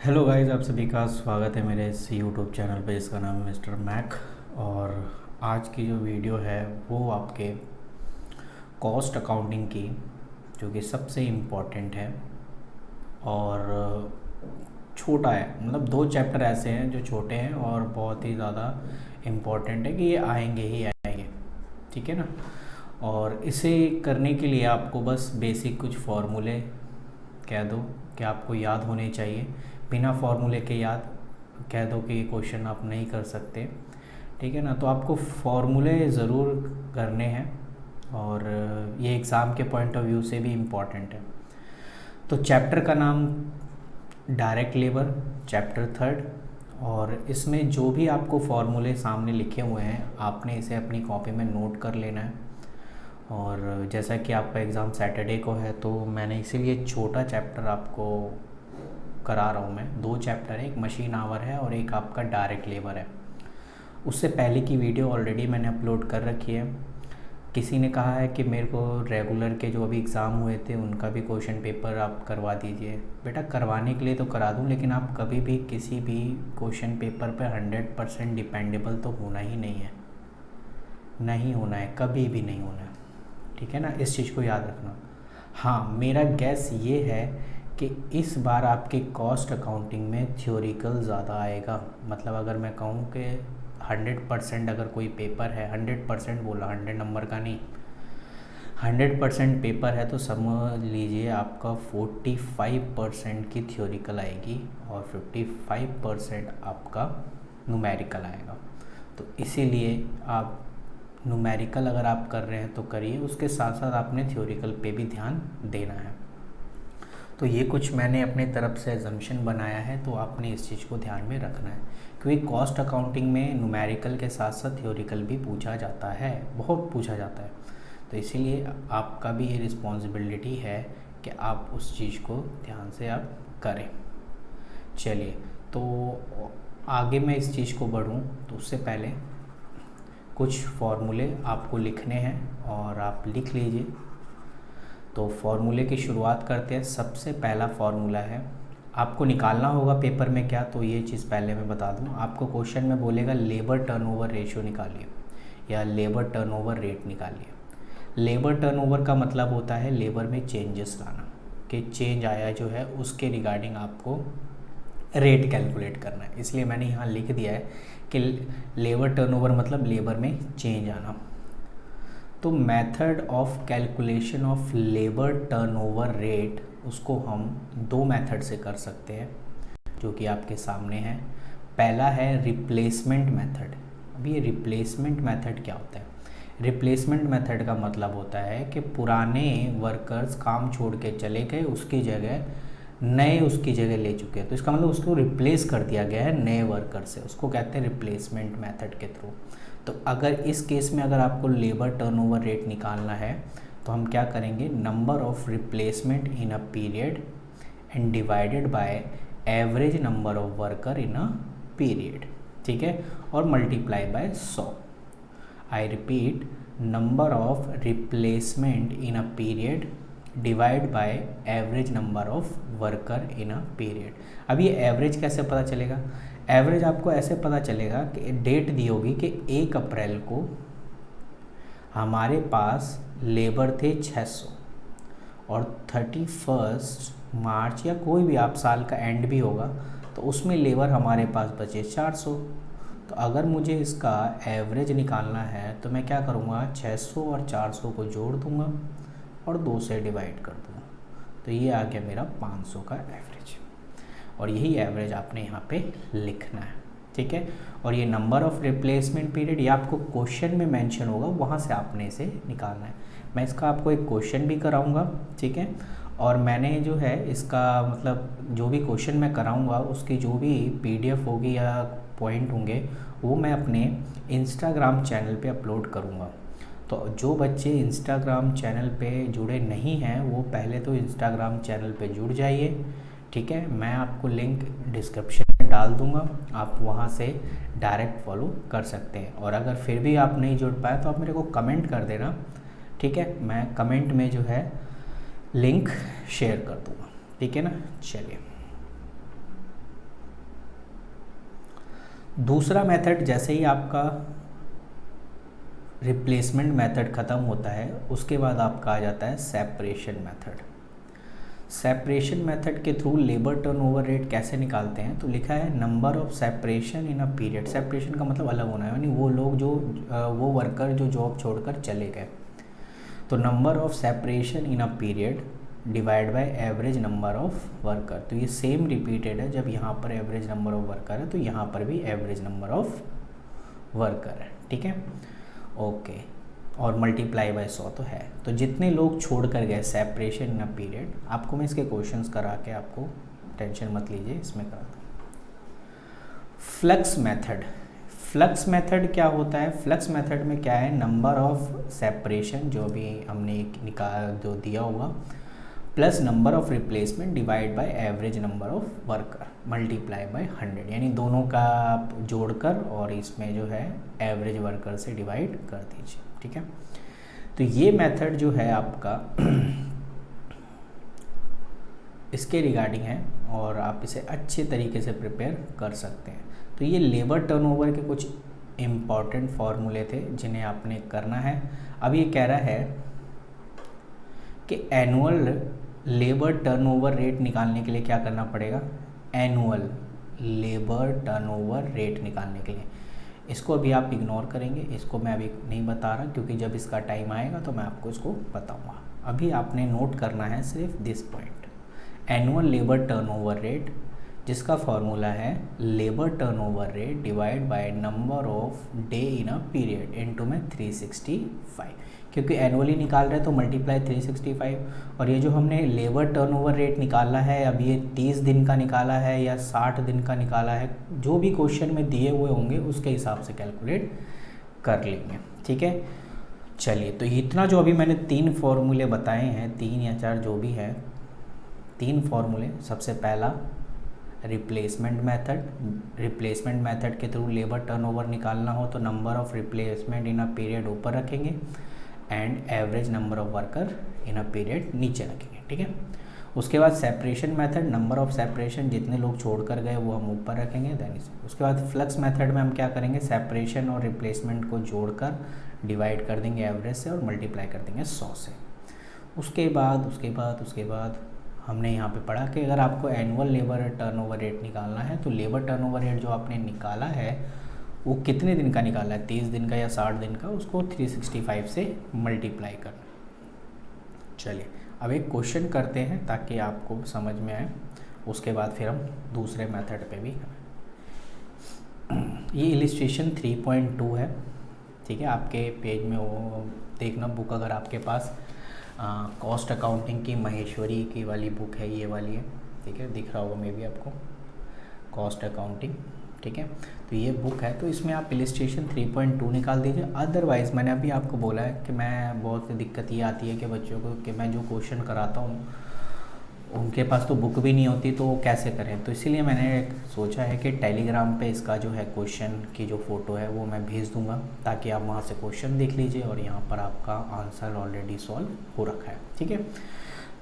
Hello guys, आप सभी का स्वागत है मेरे इस यूट्यूब चैनल पे। इसका नाम है मिस्टर मैक। और आज की जो वीडियो है वो आपके कॉस्ट अकाउंटिंग की, जो कि सबसे इम्पॉर्टेंट है और छोटा है। मतलब दो चैप्टर ऐसे हैं जो छोटे हैं और बहुत ही ज़्यादा इम्पॉर्टेंट है कि ये आएंगे ही आएंगे, ठीक है ना। और इसे करने के लिए आपको बस बेसिक कुछ फार्मूले कह दो कि आपको याद होने चाहिए। बिना फार्मूले के याद कह दो कि ये क्वेश्चन आप नहीं कर सकते, ठीक है ना। तो आपको फार्मूले ज़रूर करने हैं और ये एग्ज़ाम के पॉइंट ऑफ व्यू से भी इम्पॉर्टेंट है। तो चैप्टर का नाम डायरेक्ट लेबर, चैप्टर थर्ड। और इसमें जो भी आपको फार्मूले सामने लिखे हुए हैं आपने इसे अपनी कॉपी में नोट कर लेना है। और जैसा कि आपका एग्ज़ाम सैटरडे को है तो मैंने इसीलिए छोटा चैप्टर आपको करा रहा हूँ। मैं दो चैप्टर है, एक मशीन आवर है और एक आपका डायरेक्ट लेबर है। उससे पहले की वीडियो ऑलरेडी मैंने अपलोड कर रखी है। किसी ने कहा है कि मेरे को रेगुलर के जो अभी एग्ज़ाम हुए थे उनका भी क्वेश्चन पेपर आप करवा दीजिए। बेटा, करवाने के लिए तो करा दूँ, लेकिन आप कभी भी किसी भी क्वेश्चन पेपर पर 100% डिपेंडेबल तो होना ही नहीं है, नहीं होना है, कभी भी नहीं होना है, ठीक है ना। इस चीज़ को याद रखना। हाँ, मेरा गैस ये है कि इस बार आपके कॉस्ट अकाउंटिंग में थ्योरिकल ज़्यादा आएगा। मतलब अगर मैं कहूँ कि 100% अगर कोई पेपर है, 100% बोला, 100 नंबर का नहीं, 100% पेपर है तो समझ लीजिए आपका 45% की थ्योरिकल आएगी और 55% आपका न्यूमेरिकल आएगा। तो इसीलिए आप न्यूमेरिकल अगर आप कर रहे हैं तो करिए, उसके साथ साथ आपने थ्योरिकल पे भी ध्यान देना है। तो ये कुछ मैंने अपने तरफ से एजम्पशन बनाया है, तो आपने इस चीज़ को ध्यान में रखना है, क्योंकि कॉस्ट अकाउंटिंग में न्यूमेरिकल के साथ साथ थ्योरिकल भी पूछा जाता है, बहुत पूछा जाता है। तो इसीलिए आपका भी ये रिस्पॉन्सिबिलिटी है कि आप उस चीज़ को ध्यान से आप करें। चलिए, तो आगे मैं इस चीज़ को बढ़ूँ तो उससे पहले कुछ फार्मूले आपको लिखने हैं और आप लिख लीजिए। तो फार्मूले की शुरुआत करते हैं। सबसे पहला फार्मूला है, आपको निकालना होगा पेपर में क्या, तो ये चीज़ पहले मैं बता दूं। आपको क्वेश्चन में बोलेगा लेबर टर्नओवर रेशियो निकालिए या लेबर टर्नओवर रेट निकालिए। लेबर टर्नओवर का मतलब होता है लेबर में चेंजेस लाना, कि चेंज आया जो है उसके रिगार्डिंग आपको रेट कैलकुलेट करना है। इसलिए मैंने यहाँ लिख दिया है कि लेबर टर्नओवर मतलब लेबर में चेंज आना। तो method of calculation of labour turnover rate, उसको हम दो मेथड से कर सकते हैं जो कि आपके सामने है। पहला है रिप्लेसमेंट मेथड। अभी ये रिप्लेसमेंट मेथड क्या होता है? रिप्लेसमेंट मेथड का मतलब होता है कि पुराने वर्कर्स काम छोड़ के चले गए, उसकी जगह नए उसकी जगह ले चुके हैं, तो इसका मतलब उसको रिप्लेस कर दिया गया है नए वर्कर से, उसको कहते हैं रिप्लेसमेंट मेथड के थ्रू। तो अगर इस केस में अगर आपको लेबर टर्नओवर रेट निकालना है तो हम क्या करेंगे, number of replacement in a period and divided by average number of worker in a period, ठीक है, और multiply by 100। I repeat, number of replacement in a period divide by average number of worker in a period. अब ये average कैसे पता चलेगा? Average आपको ऐसे पता चलेगा कि डेट दी होगी कि 1 अप्रैल को हमारे पास लेबर थे 600 और 31 मार्च या कोई भी आप साल का एंड भी होगा तो उसमें लेबर हमारे पास बचे 400। तो अगर मुझे इसका एवरेज निकालना है तो मैं क्या करूँगा, 600 और 400 को जोड़ दूँगा और 2 से डिवाइड कर दूँगा, तो ये आ गया मेरा 500 का एवरेज। और यही एवरेज आपने यहाँ पे लिखना है, ठीक है। और ये नंबर ऑफ रिप्लेसमेंट पीरियड ये आपको क्वेश्चन में मेंशन होगा, वहाँ से आपने इसे निकालना है। मैं इसका आपको एक क्वेश्चन भी कराऊंगा, ठीक है। और मैंने जो है इसका मतलब जो भी क्वेश्चन मैं कराऊंगा उसकी जो भी PDF होगी या पॉइंट होंगे वो मैं अपने इंस्टाग्राम चैनल पे अपलोड करूँगा। तो जो बच्चे इंस्टाग्राम चैनल पे जुड़े नहीं हैं वो पहले तो इंस्टाग्राम चैनल पे जुड़ जाइए, ठीक है। मैं आपको लिंक डिस्क्रिप्शन में डाल दूंगा, आप वहाँ से डायरेक्ट फॉलो कर सकते हैं। और अगर फिर भी आप नहीं जुड़ पाए तो आप मेरे को कमेंट कर देना, ठीक है, मैं कमेंट में जो है लिंक शेयर कर दूंगा, ठीक है ना। चलिए, दूसरा मेथड, जैसे ही आपका रिप्लेसमेंट मेथड ख़त्म होता है उसके बाद आपका आ जाता है सेपरेशन मेथड। सेपरेशन मेथड के थ्रू लेबर टर्नओवर रेट कैसे निकालते हैं, तो लिखा है number of separation in a period. Separation का मतलब अलग होना है, यानी वो लोग जो वो वर्कर जो जॉब छोड़कर चले गए, तो number of separation in a period divide by average number of worker. तो ये सेम रिपीटेड है, जब यहाँ पर एवरेज नंबर ऑफ वर्कर है तो यहाँ पर भी एवरेज नंबर ऑफ वर्कर है, ठीक है, ओके। और मल्टीप्लाई बाय 100 तो है। तो जितने लोग छोड़ कर गए सेपरेशन इन अ पीरियड, आपको मैं इसके क्वेश्चंस करा के, आपको टेंशन मत लीजिए, इसमें करा दूँ। फ्लक्स मेथड, फ्लक्स मेथड क्या होता है? फ्लक्स मेथड में क्या है, नंबर ऑफ सेपरेशन जो भी हमने निकाल जो दिया होगा plus number of replacement divide by average number of worker multiply by 100, यानी दोनों का आप जोड़कर और इसमें जो है एवरेज वर्कर से डिवाइड कर दीजिए, ठीक है। तो ये मेथड जो है आपका इसके रिगार्डिंग है और आप इसे अच्छे तरीके से प्रिपेयर कर सकते हैं। तो ये लेबर टर्नओवर के कुछ इम्पॉर्टेंट फार्मूले थे जिन्हें आपने करना है। अब ये कह रहा है कि एनुअल लेबर टर्नओवर रेट निकालने के लिए क्या करना पड़ेगा, एनुअल लेबर टर्नओवर रेट निकालने के लिए। इसको अभी आप इग्नोर करेंगे, इसको मैं अभी नहीं बता रहा क्योंकि जब इसका टाइम आएगा तो मैं आपको इसको बताऊंगा। अभी आपने नोट करना है सिर्फ this point, annual labour turnover rate, जिसका फॉर्मूला है labour turnover rate divide by number of day in a period into में 365, क्योंकि एनुअली निकाल रहे हैं तो मल्टीप्लाई 365। और ये जो हमने लेबर टर्नओवर रेट निकाला है, अब ये 30 दिन का निकाला है या 60 दिन का निकाला है, जो भी क्वेश्चन में दिए हुए होंगे उसके हिसाब से कैलकुलेट कर लेंगे, ठीक है। चलिए, तो इतना जो अभी मैंने 3 फॉर्मूले बताए हैं, 3 या 4 जो भी है, 3 फॉर्मूले। सबसे पहला रिप्लेसमेंट मेथड, रिप्लेसमेंट मेथड के थ्रू लेबर टर्नओवर निकालना हो तो number of replacement in a period ऊपर रखेंगे and average number of worker in a period नीचे रखेंगे, ठीक है। उसके बाद separation method, number of separation जितने लोग छोड़ कर गए वो हम ऊपर रखेंगे। देन उसके बाद फ्लक्स मेथड में हम क्या करेंगे, सेपरेशन और रिप्लेसमेंट को जोड़कर डिवाइड कर देंगे एवरेज से और मल्टीप्लाई कर देंगे 100 से। उसके बाद हमने यहाँ पे पढ़ा कि अगर आपको एनुअल लेबर टर्नओवर रेट निकालना है तो लेबर टर्नओवर रेट जो आपने निकाला है वो कितने दिन का निकाला है, 30 दिन का या 60 दिन का, उसको 365 से मल्टीप्लाई करना। चलिए, अब एक क्वेश्चन करते हैं ताकि आपको समझ में आए, उसके बाद फिर हम दूसरे मेथड पे भी करें। ये इलिस्ट्रेशन 3.2 है, ठीक है। आपके पेज में वो देखना बुक, अगर आपके पास कॉस्ट अकाउंटिंग की महेश्वरी की वाली बुक है, ये वाली है, ठीक है, दिख रहा होगा मे बी आपको, कॉस्ट अकाउंटिंग, ठीक है। तो ये बुक है, तो इसमें आप इलिस्ट्रेशन 3.2 निकाल दीजिए। अदरवाइज़ मैंने अभी आपको बोला है कि मैं बहुत दिक्कत ये आती है कि बच्चों को कि मैं जो क्वेश्चन कराता हूँ उनके पास तो बुक भी नहीं होती, तो वो कैसे करें। तो इसीलिए मैंने सोचा है कि टेलीग्राम पे इसका जो है क्वेश्चन की जो फ़ोटो है वो मैं भेज दूंगा ताकि आप वहाँ से क्वेश्चन देख लीजिए और यहाँ पर आपका आंसर ऑलरेडी सॉल्व हो रखा है, ठीक है।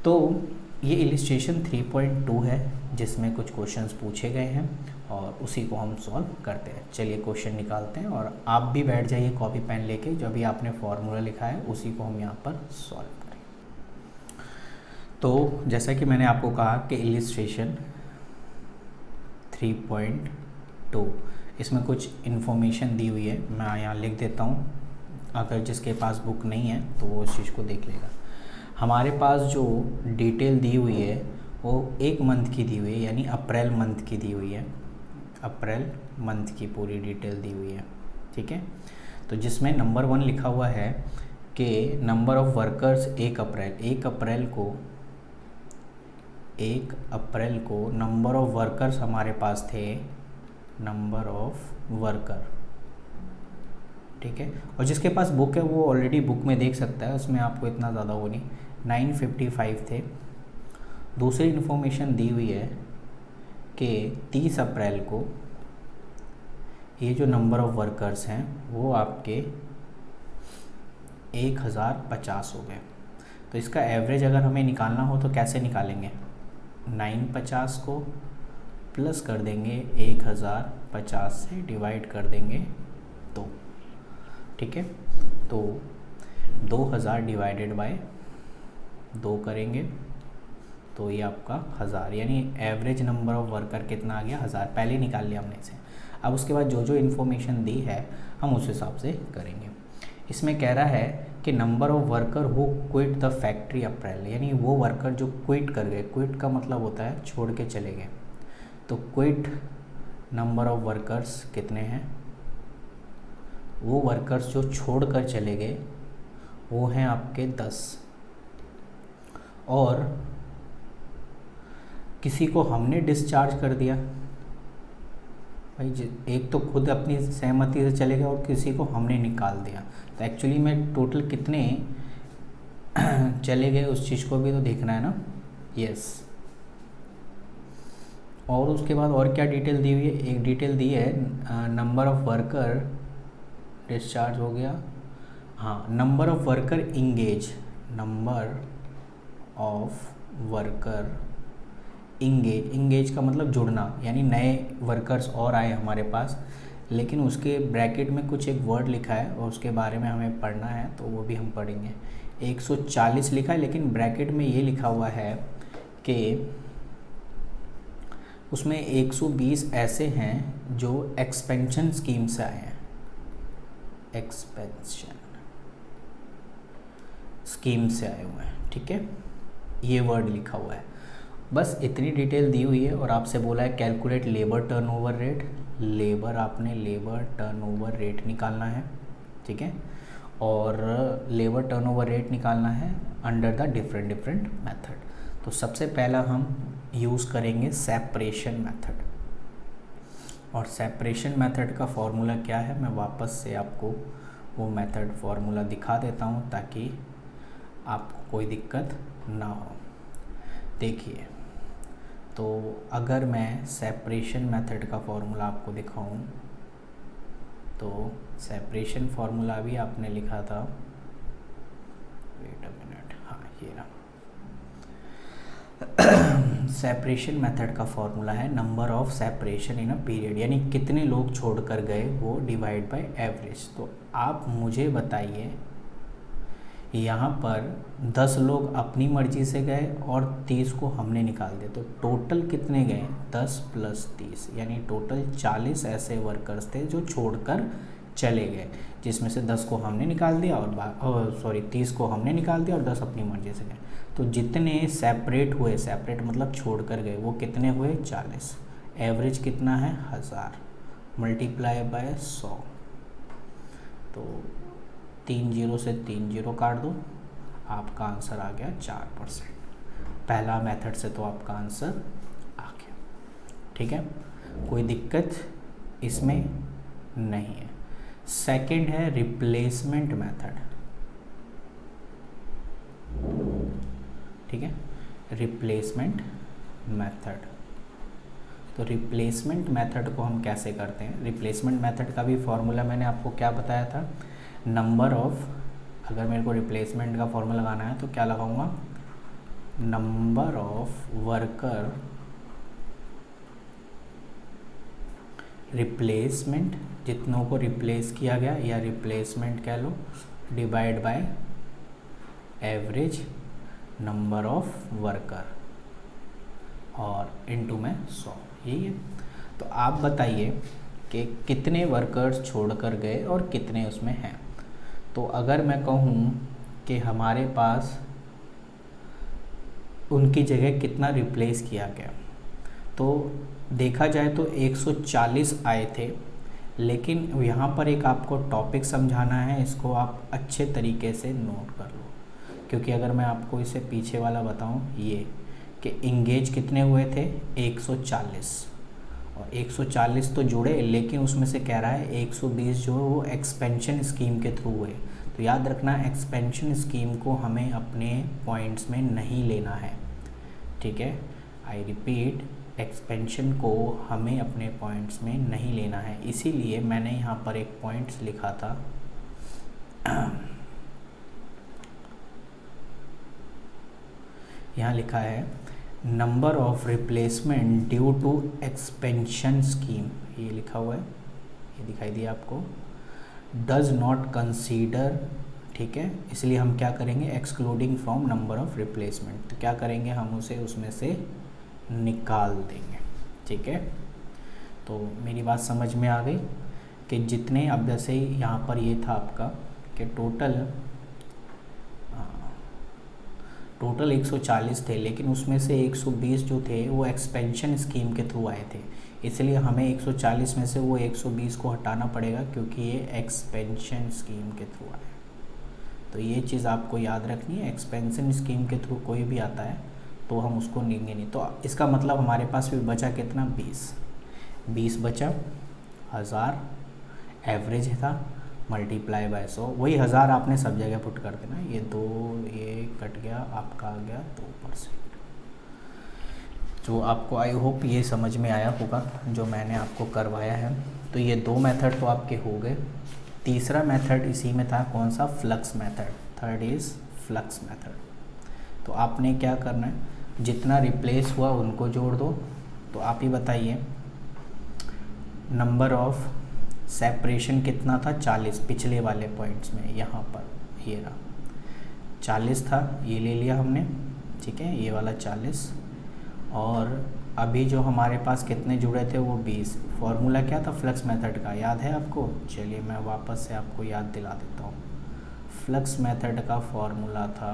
तो ये इलिस्ट्रेशन 3.2 है जिसमें कुछ क्वेश्चंस पूछे गए हैं और उसी को हम सॉल्व करते हैं। चलिए क्वेश्चन निकालते हैं और आप भी बैठ जाइए कॉपी पेन लेके, जो भी आपने फार्मूला लिखा है उसी को हम यहाँ पर सॉल्व करें। तो जैसा कि मैंने आपको कहा कि इलिस्ट्रेशन 3.2, इसमें कुछ इन्फॉर्मेशन दी हुई है, मैं यहाँ लिख देता हूँ, अगर जिसके पास बुक नहीं है तो वो उस चीज़ को देख लेगा। हमारे पास जो डिटेल दी हुई है वो एक मंथ की दी हुई है, यानी अप्रैल मंथ की दी हुई है, अप्रैल मंथ की पूरी डिटेल दी हुई है, ठीक है। तो जिसमें नंबर 1 लिखा हुआ है कि नंबर ऑफ़ वर्कर्स 1 अप्रैल को नंबर ऑफ़ वर्कर्स हमारे पास थे, नंबर ऑफ़ वर्कर, ठीक है। और जिसके पास बुक है वो ऑलरेडी बुक में देख सकता है, उसमें आपको इतना ज़्यादा वो नहीं, 955 थे। दूसरी इन्फॉर्मेशन दी हुई है कि 30 अप्रैल को ये जो नंबर ऑफ़ वर्कर्स हैं वो आपके 1050 हो गए। तो इसका एवरेज अगर हमें निकालना हो तो कैसे निकालेंगे, 950 को प्लस कर देंगे 1050 से डिवाइड कर देंगे 2। ठीक है, तो 2000 डिवाइडेड बाय 2 करेंगे तो ये आपका 1000, यानी एवरेज नंबर ऑफ वर्कर कितना आ गया 1000, पहले ही निकाल लिया हमने इसे। अब उसके बाद जो जो इन्फॉर्मेशन दी है हम उस हिसाब से करेंगे। इसमें कह रहा है कि number of worker who quit the factory April, यानी वो वर्कर जो क्विट कर गए, क्विट का मतलब होता है छोड़ के चले गए, तो क्विट नंबर ऑफ वर्कर्स कितने हैं, वो वर्कर्स जो छोड़ कर चले गए वो हैं आपके 10, और किसी को हमने डिस्चार्ज कर दिया भाई, एक तो खुद अपनी सहमति से चले गए और किसी को हमने निकाल दिया, तो एक्चुअली में टोटल कितने चले गए उस चीज़ को भी तो देखना है ना। यस, और उसके बाद और क्या डिटेल दी हुई है, एक डिटेल दी है नंबर ऑफ वर्कर डिस्चार्ज हो गया, हाँ number of worker engage, number of worker engage का मतलब जुड़ना, यानी नए वर्कर्स और आए हमारे पास, लेकिन उसके ब्रैकेट में कुछ एक वर्ड लिखा है और उसके बारे में हमें पढ़ना है तो वो भी हम पढ़ेंगे। 140 लिखा है, लेकिन ब्रैकेट में ये लिखा हुआ है कि उसमें 120 ऐसे हैं जो एक्सपेंशन स्कीम से आए हैं, एक्सपेंशन स्कीम से आए हुए हैं। ठीक है, ये वर्ड लिखा हुआ है, बस इतनी डिटेल दी हुई है। और आपसे बोला है calculate labour turnover rate, labour आपने लेबर टर्नओवर रेट निकालना है। ठीक है, और लेबर टर्नओवर रेट निकालना है अंडर द डिफरेंट मेथड। तो सबसे पहला हम यूज़ करेंगे सेपरेशन मेथड, और सेपरेशन मेथड का फॉर्मूला क्या है मैं वापस से आपको वो मेथड फॉर्मूला दिखा देता हूँ ताकि आपको कोई दिक्कत ना हो। देखिए, तो अगर मैं सेपरेशन मेथड का फॉर्मूला आपको दिखाऊं तो सेपरेशन फार्मूला भी आपने लिखा था, वेट अ मिनट, हाँ ये रहा। सेपरेशन मेथड का फॉर्मूला है number of separation in a period, यानी कितने लोग छोड़कर गए वो डिवाइड बाय एवरेज। तो आप मुझे बताइए, यहाँ पर 10 लोग अपनी मर्जी से गए और 30 को हमने निकाल दिया, तो टोटल कितने गए 10 + 30, यानी टोटल 40 ऐसे वर्कर्स थे जो छोड़कर चले गए, जिसमें से 10 को हमने निकाल दिया और 30 को हमने निकाल दिया और 10 अपनी मर्जी से गए। तो जितने सेपरेट हुए, सेपरेट मतलब छोड़कर गए, वो कितने हुए 40, एवरेज कितना है 1000 मल्टीप्लाई बाय 100, तो 3 0 से 3 0 काट दो, आपका आंसर आ गया 4%। पहला मेथड से तो आपका आंसर आ गया। ठीक है, कोई दिक्कत इसमें नहीं है। सेकंड है रिप्लेसमेंट मेथड। ठीक है, रिप्लेसमेंट मेथड। तो रिप्लेसमेंट मेथड को हम कैसे करते हैं, रिप्लेसमेंट मेथड का भी फॉर्मूला मैंने आपको क्या बताया था, नंबर ऑफ, अगर मेरे को रिप्लेसमेंट का फॉर्मूला लगाना है तो क्या लगाऊंगा, नंबर ऑफ वर्कर रिप्लेसमेंट, जितनों को रिप्लेस किया गया या रिप्लेसमेंट कह लो, divide by average number of worker और इनटू में 100, यही है। तो आप बताइए कि कितने वर्कर्स छोड़कर गए और कितने उसमें हैं। तो अगर मैं कहूँ कि हमारे पास उनकी जगह कितना रिप्लेस किया गया, तो देखा जाए तो 140 आए थे, लेकिन यहाँ पर एक आपको टॉपिक समझाना है, इसको आप अच्छे तरीके से नोट कर लो, क्योंकि अगर मैं आपको इसे पीछे वाला बताऊँ, ये कि इंगेज कितने हुए थे 140, और 140 तो जुड़े, लेकिन उसमें से कह रहा है 120 जो वो एक्सपेंशन स्कीम के थ्रू हुए। तो याद रखना, एक्सपेंशन स्कीम को हमें अपने पॉइंट्स में नहीं लेना है। ठीक है, आई रिपीट, एक्सपेंशन को हमें अपने पॉइंट्स में नहीं लेना है, इसीलिए मैंने यहाँ पर एक पॉइंट्स लिखा था, यहाँ लिखा है number of replacement due to expansion scheme, ये लिखा हुआ है, ये दिखाई दिया आपको, डज नॉट कंसीडर, ठीक है, इसलिए हम क्या करेंगे, excluding from number of replacement, तो क्या करेंगे हम उसे उसमें से निकाल देंगे, ठीक है। तो मेरी बात समझ में आ गई कि जितने, अब जैसे यहाँ पर ये था आपका कि टोटल 140 थे, लेकिन उसमें से 120 जो थे वो एक्सपेंशन स्कीम के थ्रू आए थे, इसलिए हमें 140 में से वो 120 को हटाना पड़ेगा क्योंकि ये एक्सपेंशन स्कीम के थ्रू आए। तो ये चीज़ आपको याद रखनी है, एक्सपेंशन स्कीम के थ्रू कोई भी आता है तो हम उसको लेंगे नहीं। तो इसका मतलब हमारे पास भी बचा कितना, 20 बचा, 1000 एवरेज था, मल्टीप्लाई बाय 100, वही 1000 आपने सब जगह पुट कर देना, ये 2 ये कट गया, आपका आ गया 2%। तो आपको आई होप ये समझ में आया होगा जो मैंने आपको करवाया है। तो ये 2 मेथड तो आपके हो गए। तीसरा मेथड इसी में था, कौन सा, flux method, third is flux method. तो आपने क्या करना है, जितना रिप्लेस हुआ उनको जोड़ दो। तो आप ही बताइए, नंबर ऑफ सेपरेशन कितना था, 40, पिछले वाले पॉइंट्स में यहाँ पर ये रहा 40 था, ये ले लिया हमने, ठीक है, ये वाला 40, और अभी जो हमारे पास कितने जुड़े थे वो 20। फॉर्मूला क्या था फ्लक्स मेथड का, याद है आपको? चलिए मैं वापस से आपको याद दिला देता हूँ। फ्लक्स मेथड का फॉर्मूला था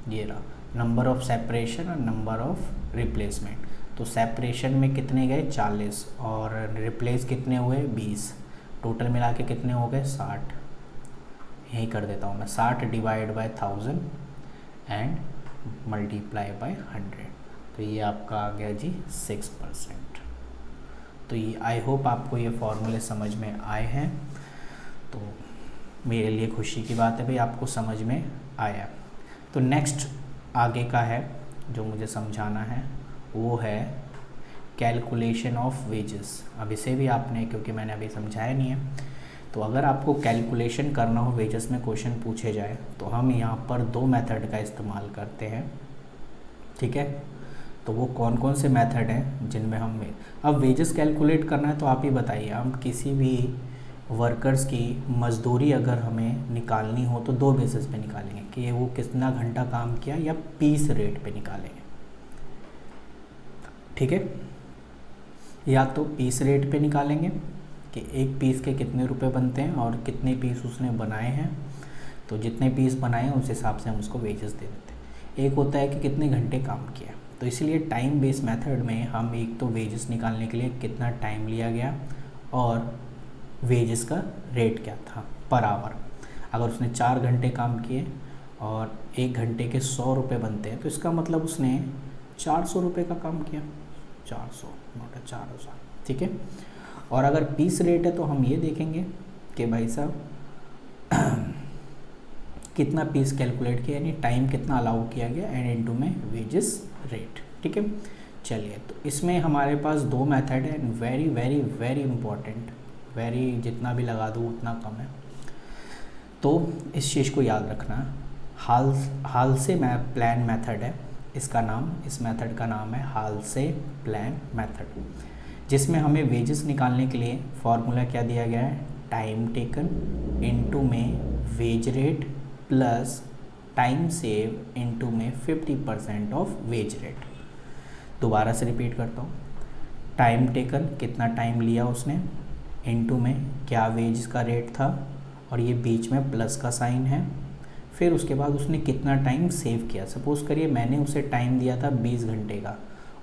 ये रहा, नंबर ऑफ सेपरेशन और नंबर ऑफ रिप्लेसमेंट। तो सेपरेशन में कितने गए, 40, और रिप्लेस कितने हुए, 20, टोटल मिला के कितने हो गए, 60। यही कर देता हूँ मैं, 60 divide by 1000 and multiply by 100। तो ये आपका आ गया जी 6%। तो ये आई होप आपको ये फॉर्मूले समझ में आए हैं। तो मेरे लिए खुशी की बात है भाई, आपको समझ में आया। तो नेक्स्ट आगे का है जो मुझे समझाना है, वो है कैलकुलेशन ऑफ वेजेस। अब इसे भी आपने, क्योंकि मैंने अभी समझाया नहीं है, तो अगर आपको कैलकुलेशन करना हो वेजेस में, क्वेश्चन पूछे जाए, तो हम यहाँ पर 2 मेथड का इस्तेमाल करते हैं, ठीक है। तो वो कौन कौन से मेथड हैं जिनमें हम, अब वेजेस कैलकुलेट करना है तो आप ही बताइए, हम किसी भी वर्कर्स की मजदूरी अगर हमें निकालनी हो तो 2 बेसिस पे निकालेंगे कि वो कितना घंटा काम किया, या पीस रेट पे निकालेंगे, ठीक है। या तो पीस रेट पे निकालेंगे कि एक पीस के कितने रुपए बनते हैं और कितने पीस उसने बनाए हैं, तो जितने पीस बनाए हैं उस हिसाब से हम उसको वेजेस दे देते हैं। एक होता है कि कितने घंटे काम किया, तो इसलिए टाइम बेस्ड मेथड में हम एक तो वेजेस निकालने के लिए कितना टाइम लिया गया और वेजेस का रेट क्या था पर आवर। अगर उसने 4 घंटे काम किए और 1 घंटे के 100 रुपये बनते हैं, तो इसका मतलब उसने 400 रुपये का काम किया, 400 नोट 4000, ठीक है। और अगर पीस रेट है तो हम ये देखेंगे कि भाई साहब कितना पीस कैलकुलेट किया, यानी टाइम कितना अलाउ किया गया, एंड इनटू में वेजेस रेट, ठीक है। चलिए, तो इसमें हमारे पास 2 मेथड है, very very very important, very जितना भी लगा दूँ उतना कम है। तो इस चीज़ को याद रखना, हाल से प्लान मेथड है इसका नाम, इस मेथड का नाम है हाल से प्लान मेथड, जिसमें हमें वेजेस निकालने के लिए फॉर्मूला क्या दिया गया है, टाइम टेकन इनटू में wage rate plus time save into में 50% ऑफ वेज रेट। दोबारा से रिपीट करता हूँ, टाइम टेकन कितना टाइम लिया उसने, इनटू में क्या वेज का रेट था, और ये बीच में प्लस का साइन है, फिर उसके बाद उसने कितना टाइम सेव किया। सपोज़ करिए मैंने उसे टाइम दिया था 20 घंटे का,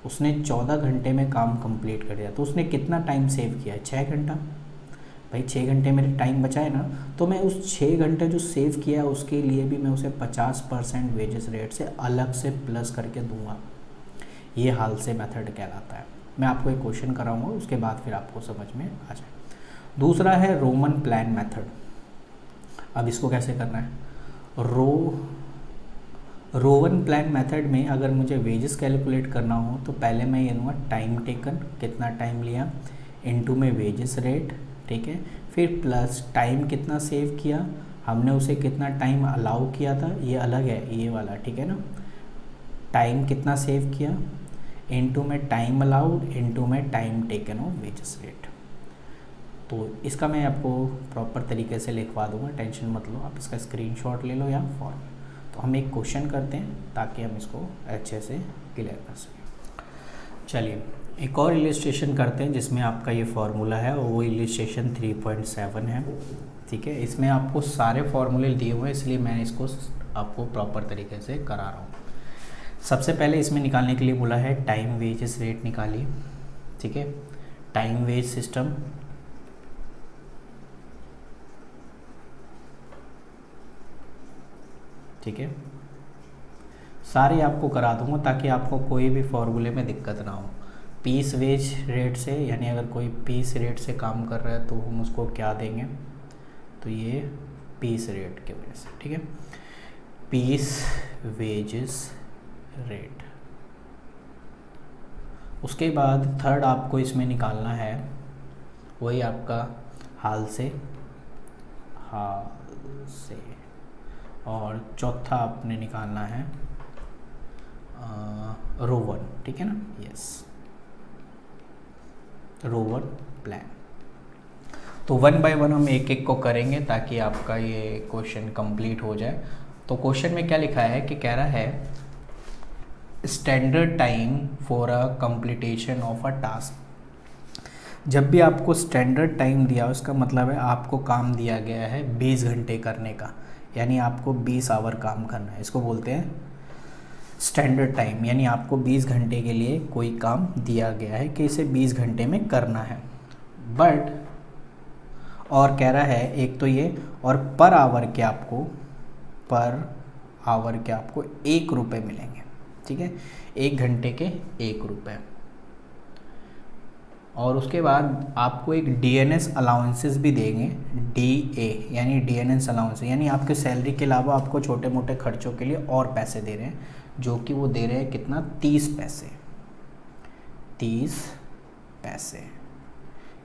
उसने 14 घंटे में काम कंप्लीट कर दिया, तो उसने कितना टाइम सेव किया है, 6 घंटा। भाई 6 घंटे मेरे टाइम बचा है ना, तो मैं उस 6 घंटे जो सेव किया उसके लिए भी मैं उसे 50% वेजेस रेट से अलग से प्लस करके दूंगा। ये हाल से मेथड कहलाता है। मैं आपको एक क्वेश्चन कराऊंगा, उसके बाद फिर आपको समझ में आ जाए। दूसरा है रोमन प्लान मेथड। अब इसको कैसे करना है, रोवन प्लान मेथड में अगर मुझे वेजेस कैलकुलेट करना हो तो पहले मैं ये लूँगा टाइम टेकन, कितना टाइम लिया, इनटू में वेजेस रेट, ठीक है, फिर प्लस टाइम कितना सेव किया, हमने उसे कितना टाइम अलाउ किया था, ये अलग है ये वाला, ठीक है ना, टाइम कितना सेव किया, इनटू में टाइम अलाउड, इनटू में time taken of wages rate. तो इसका मैं आपको प्रॉपर तरीके से लिखवा दूंगा, टेंशन मत लो, आप इसका स्क्रीनशॉट ले लो या फॉर्म। तो हम एक क्वेश्चन करते हैं ताकि हम इसको अच्छे से क्लियर कर सकें। चलिए एक और इलिस्ट्रेशन करते हैं जिसमें आपका ये फार्मूला है और वो इलिस्ट्रेशन 3.7 है। ठीक है, इसमें आपको सारे फार्मूले दिए हुए हैं इसलिए मैं इसको आपको प्रॉपर तरीके से करा रहा हूँ। सबसे पहले इसमें निकालने के लिए बोला है टाइम वेजेस रेट निकालिए। ठीक है, टाइम वेज सिस्टम, ठीक है, सारे आपको करा दूंगा ताकि आपको कोई भी फॉर्मूले में दिक्कत ना हो। पीस वेज रेट से, यानी अगर कोई पीस रेट से काम कर रहा है तो हम उसको क्या देंगे, तो ये पीस रेट के वजह से। ठीक है, पीस वेजेस रेट। उसके बाद थर्ड आपको इसमें निकालना है वही आपका हाल से, और चौथा आपने निकालना है रो 1। ठीक है ना, यस, रो 1 प्लान। तो 1 बाय 1 हम एक एक को करेंगे ताकि आपका ये क्वेश्चन कंप्लीट हो जाए। तो क्वेश्चन में क्या लिखा है कि कह रहा है standard time for a completion of a task. जब भी आपको स्टैंडर्ड टाइम दिया उसका मतलब है आपको काम दिया गया है 20 घंटे करने का, यानी आपको 20 आवर काम करना है। इसको बोलते हैं स्टैंडर्ड टाइम, यानी आपको 20 घंटे के लिए कोई काम दिया गया है कि इसे 20 घंटे में करना है। बट और कह रहा है एक तो ये, और पर आवर के आपको 1 रुपये मिलेंगे। ठीक है, 1 घंटे के 1 रुपये। और उसके बाद आपको एक डीएनएस अलाउंसेस भी देंगे, डीए यानी डीएनएस अलाउंस, यानी आपके सैलरी के अलावा आपको छोटे मोटे खर्चों के लिए और पैसे दे रहे हैं, जो कि वो दे रहे हैं कितना, 30 पैसे। 30 पैसे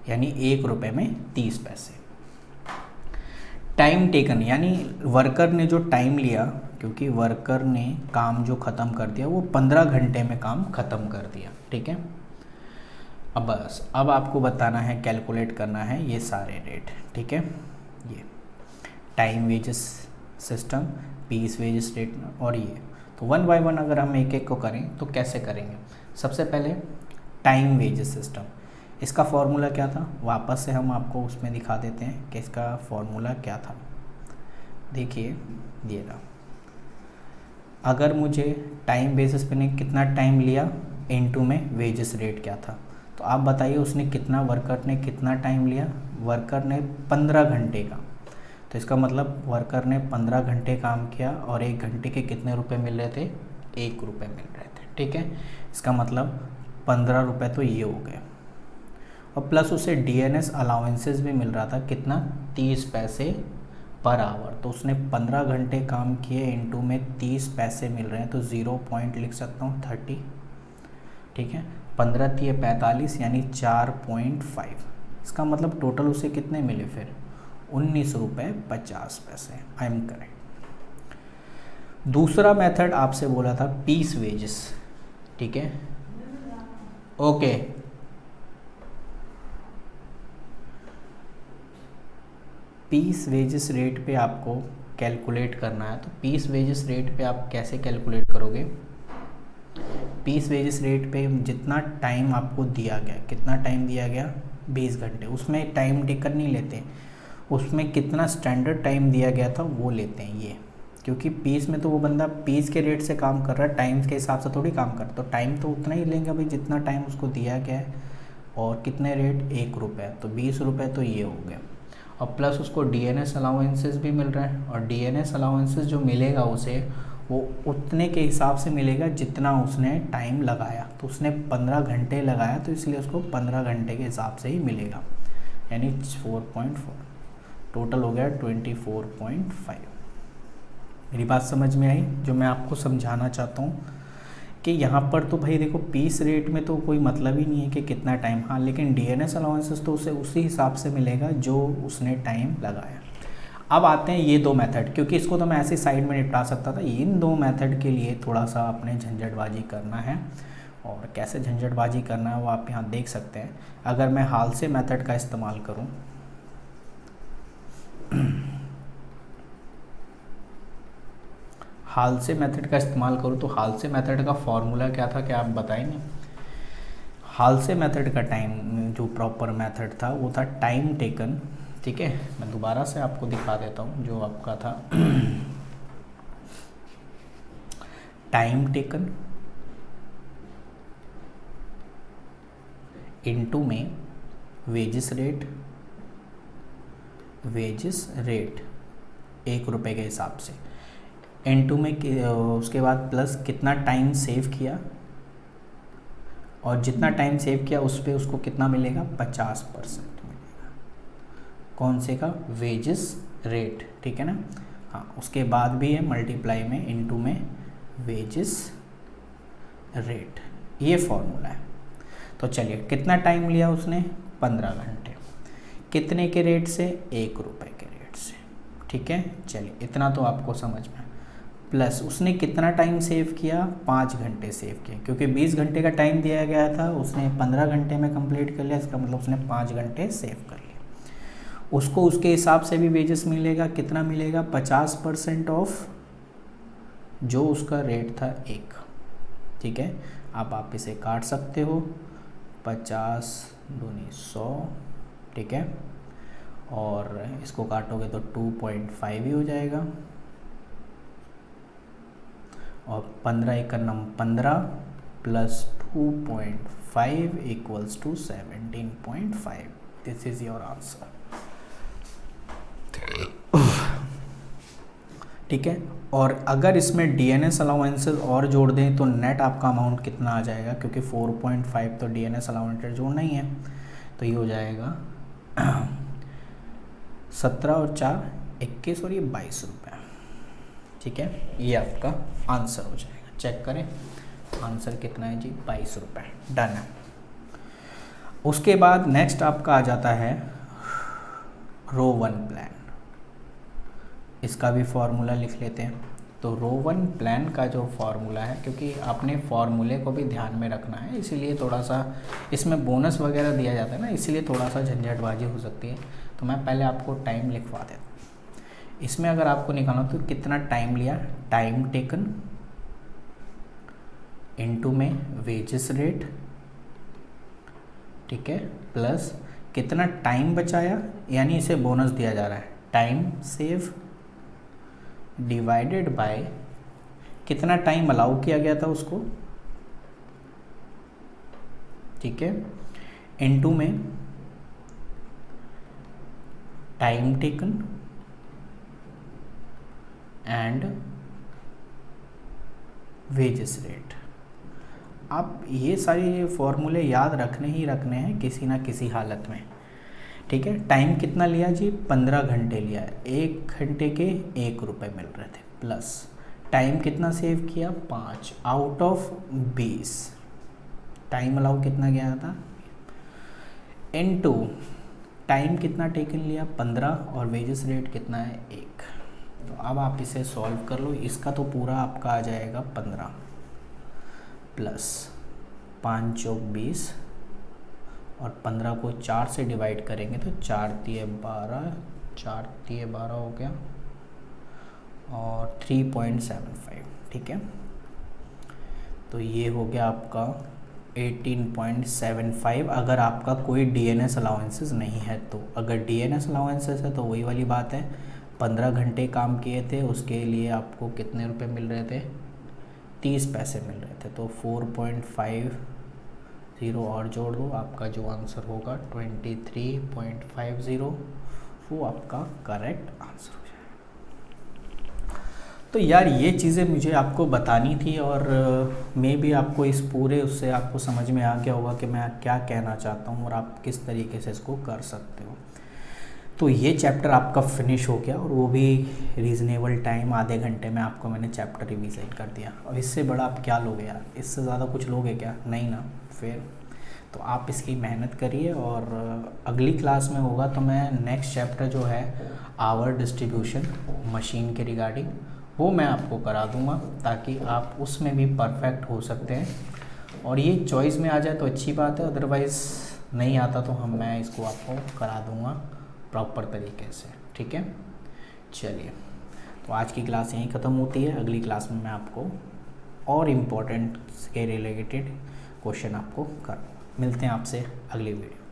यानी 1 रुपये में 30 पैसे। टाइम टेकन, यानी वर्कर ने जो टाइम लिया, क्योंकि वर्कर ने काम जो ख़त्म कर दिया वो 15 घंटे में काम ख़त्म कर दिया। ठीक है, अब बस अब आपको बताना है, कैलकुलेट करना है ये सारे रेट। ठीक है, ये time wages system, piece wages rate और ये। तो 1 बाय 1 अगर हम एक एक को करें तो कैसे करेंगे। सबसे पहले टाइम वेजेस सिस्टम, इसका फॉर्मूला क्या था, वापस से हम आपको उसमें दिखा देते हैं कि इसका फॉर्मूला क्या था। देखिए ये रहा, अगर मुझे टाइम बेसिस पे ने कितना टाइम लिया, इनटू में वेजेस रेट क्या था। तो आप बताइए उसने कितना, वर्कर ने कितना टाइम लिया, वर्कर ने 15 घंटे का। तो इसका मतलब वर्कर ने 15 घंटे काम किया और 1 घंटे के कितने रुपए मिल रहे थे, 1 रुपये मिल रहे थे। ठीक है, इसका मतलब 15 रुपये तो ये हो गए, और प्लस उसे डीएनएस अलाउंसेस भी मिल रहा था कितना, 30 पैसे पर आवर। तो उसने 15 घंटे काम किए, इनटू में 30 पैसे मिल रहे हैं, तो 0 पॉइंट लिख सकता हूँ 30। ठीक है, 15 × 45 यानी 4.5। इसका मतलब टोटल उसे कितने मिले फिर, 19 रुपये 50 पैसे। I am correct. दूसरा मेथड आपसे बोला था पीस वेजेस। ठीक है, ओके, पीस वेजेस रेट पे आपको कैलकुलेट करना है। तो पीस वेजेस रेट पे आप कैसे कैलकुलेट करोगे, पीस वेजेस रेट पे जितना टाइम आपको दिया गया, कितना टाइम दिया गया, 20 घंटे, उसमें टाइम टेकन नहीं लेते, उसमें कितना स्टैंडर्ड टाइम दिया गया था वो लेते हैं ये। क्योंकि पीस में तो वो बंदा पीस के रेट से काम कर रहा है, टाइम के हिसाब से थोड़ी काम कर रहा है, तो टाइम तो उतना ही लेंगे भाई जितना टाइम उसको दिया गया है। और कितने रेट, 1 रुपये, तो 20 रुपये तो ये हो गए। और प्लस उसको डीएनएस अलाउंसेस भी मिल रहे हैं, और डीएनएस अलाउंसेस जो मिलेगा उसे, वो उतने के हिसाब से मिलेगा जितना उसने टाइम लगाया। तो उसने 15 घंटे लगाया, तो इसलिए उसको 15 घंटे के हिसाब से ही मिलेगा, यानी 4.4, टोटल हो गया 24.5। मेरी बात समझ में आई, जो मैं आपको समझाना चाहता हूँ कि यहाँ पर तो भाई देखो पीस रेट में तो कोई मतलब ही नहीं है कि कितना टाइम, हाँ, लेकिन डीएनएस अलाउंसेस तो उसे उसी हिसाब से मिलेगा जो उसने टाइम लगाया। अब आते हैं ये दो मेथड, क्योंकि इसको तो मैं ऐसे साइड में निपटा सकता था, इन दो मेथड के लिए थोड़ा सा अपने झंझटबाजी करना है। और कैसे झंझटबाजी करना है वो आप यहाँ देख सकते हैं। अगर मैं हाल से मेथड का इस्तेमाल करूँ, हाल से मेथड का इस्तेमाल करूँ तो हाल से मेथड का फॉर्मूला क्या था, क्या आप बताएंगे? हाल से मेथड का टाइम जो प्रॉपर मेथड था वो था टाइम टेकन। ठीक है, मैं दोबारा से आपको दिखा देता हूँ जो आपका था। टाइम टेकन इनटू में वेजेस रेट, वेजेस रेट 1 रुपये के हिसाब से, इनटू में उसके बाद प्लस कितना टाइम सेव किया, और जितना टाइम सेव किया उस पर उसको कितना मिलेगा, 50% मिलेगा। कौन से का? Wages rate. ठीक है ना। हाँ, उसके बाद भी है मल्टीप्लाई में इनटू में वेजेस रेट, ये फॉर्मूला है। तो चलिए, कितना टाइम लिया उसने? 15 घंटे। कितने के रेट से? 1 रुपये के रेट से। ठीक है, चलिए इतना तो आपको समझ में। प्लस उसने कितना टाइम सेव किया? 5 घंटे सेव किया, क्योंकि 20 घंटे का टाइम दिया गया था, उसने 15 घंटे में कंप्लीट कर लिया, इसका मतलब उसने 5 घंटे सेव कर लिया। उसको उसके हिसाब से भी वेजेस मिलेगा, कितना मिलेगा? 50% ऑफ जो उसका रेट था 1। ठीक है, अब आप इसे काट सकते हो, 50 दूनी 100। ठीक है, और इसको काटोगे तो 2.5 ही हो जाएगा, और 15 एक नम 15 plus 2.5 equals to 17.5। This is your answer. ठीक है, और अगर इसमें डीएनएस अलाउंसेस और जोड़ दें तो नेट आपका अमाउंट कितना आ जाएगा, क्योंकि 4.5 तो डीएनएस अलाउंसेस जोड़ना ही है, तो ये हो जाएगा 17 और 4 21 और ये 22 रुपये। ठीक है, ये आपका आंसर हो जाएगा। चेक करें आंसर कितना है जी, 22 रुपये। डन है। उसके बाद नेक्स्ट आपका आ जाता है रो 1 प्लान। इसका भी फॉर्मूला लिख लेते हैं। तो रो 1 प्लान का जो फॉर्मूला है, क्योंकि आपने फॉर्मूले को भी ध्यान में रखना है, इसीलिए थोड़ा सा इसमें बोनस वगैरह दिया जाता है ना, इसीलिए थोड़ा सा झंझटबाजी हो सकती है। तो मैं पहले आपको टाइम लिखवा देता हूँ। इसमें अगर आपको निकालना तो कितना टाइम लिया, टाइम टेकन इनटू में वेजेस रेट। ठीक है, प्लस कितना टाइम बचाया, यानी इसे बोनस दिया जा रहा है, टाइम सेव डिवाइडेड बाय कितना टाइम अलाउ किया गया था उसको। ठीक है, इनटू में time taken and wages rate. आप ये सारे फॉर्मूले याद रखने ही रखने हैं किसी ना किसी हालत में। ठीक है, टाइम कितना लिया जी, 15 घंटे लिया है, 1 घंटे के 1 रुपये मिल रहे थे, प्लस टाइम कितना सेव किया, 5 आउट ऑफ 20। टाइम अलाउ कितना गया था, इनटू टाइम कितना टेकन लिया, 15, और वेजेस रेट कितना है, 1। तो अब आप इसे सॉल्व कर लो। इसका तो पूरा आपका आ जाएगा 15 प्लस 5 चौक 20, और 15 को 4 से डिवाइड करेंगे तो 4 तिये 12, 4 तिये 12 हो गया, और 3.75। ठीक है, तो ये हो गया आपका 18.75। अगर आपका कोई डीएनएस अलाउंसेस नहीं है तो, अगर डीएनएस अलाउंसेस है तो वही वाली बात है, 15 घंटे काम किए थे उसके लिए आपको कितने रुपए मिल रहे थे, 30 पैसे मिल रहे थे। तो 4.50 और जोड़ दो, आपका जो आंसर होगा 23.50, वो आपका करेक्ट आंसर हो जाएगा। तो यार ये चीज़ें मुझे आपको बतानी थी, और मे भी आपको इस पूरे उससे आपको समझ में आ गया होगा कि मैं क्या कहना चाहता हूँ और आप किस तरीके से इसको कर सकते हो। तो ये चैप्टर आपका फिनिश हो गया, और वो भी रीज़नेबल टाइम, आधे घंटे में आपको मैंने चैप्टर रिवीजन कर दिया। और इससे बड़ा आप क्या लोगे यार, इससे ज़्यादा कुछ लोगे क्या, नहीं ना। फिर तो आप इसकी मेहनत करिए, और अगली क्लास में होगा तो मैं नेक्स्ट चैप्टर जो है आवर डिस्ट्रीब्यूशन मशीन के रिगार्डिंग वो मैं आपको करा दूंगा, ताकि आप उसमें भी परफेक्ट हो सकते हैं। और ये चॉइस में आ जाए तो अच्छी बात है, अदरवाइज़ नहीं आता तो मैं इसको आपको करा दूंगा प्रॉपर तरीके से, ठीक है। चलिए, तो आज की क्लास यहीं ख़त्म होती है। अगली क्लास में मैं आपको और इम्पोर्टेंट के रिलेटेड क्वेश्चन आपको करूँगा। मिलते हैं आपसे अगली वीडियो।